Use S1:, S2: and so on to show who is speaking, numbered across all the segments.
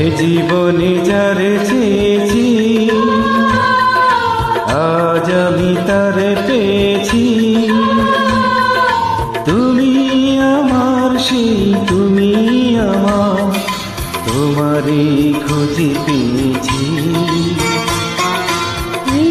S1: এ জীবনে যারে চেয়েছি আজ আমি তারে পেয়েছি। তুমি আমার সেই তুমি আমার, তোমারই খুঁজে পেয়েছি। এ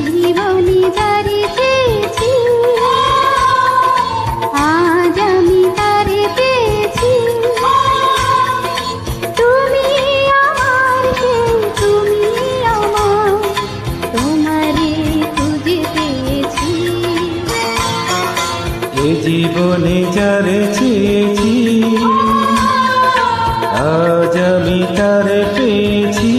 S1: জীবনে যারে চেয়েছি আজ আমি তারে পেয়েছি।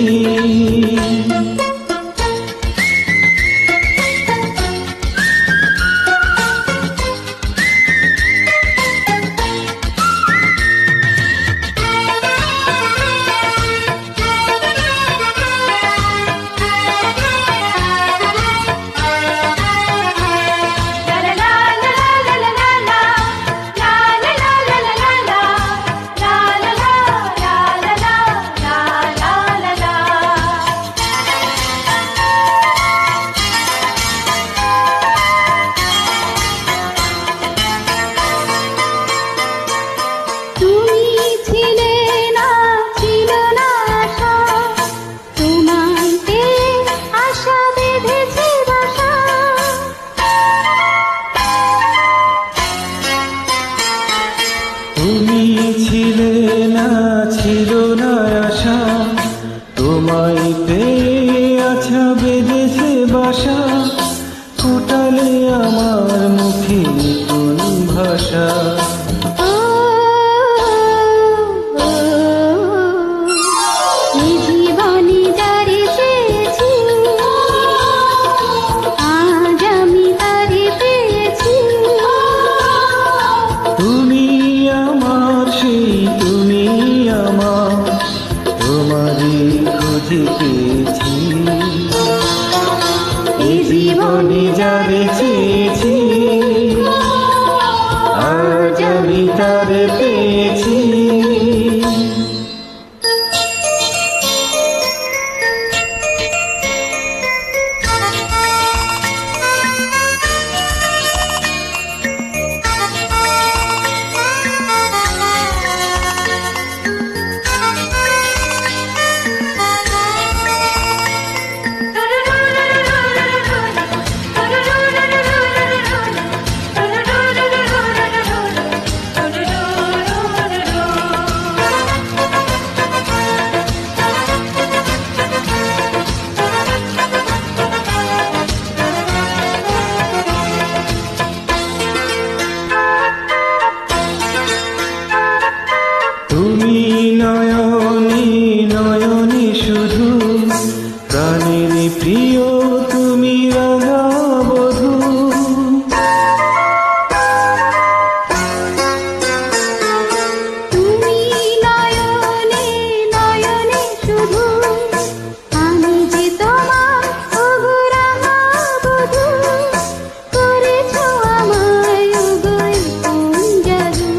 S1: তুমি ছিলে না, ছিল না আশা, তোমায় পেয়ে আছা বেঁধেছে বাসা। ফোটালে আমার মুখে কোন ভাষা? তুমি আমার সেই তুমি আমার, তোমারই খুঁজে পেয়েছি। এই জীবনে যারে চেয়েছি আজ আমি তারে পেয়েছি। তুমি নয়নী নয়নী শুধু, প্রাণের প্রিয় তুমি রাঙা বধূ।
S2: তুমি নয়নে নয়নে শুধু, আমি যে তোমার ওগো রাঙা বধূ। করেছো আমায় ওগো কোন জাদু।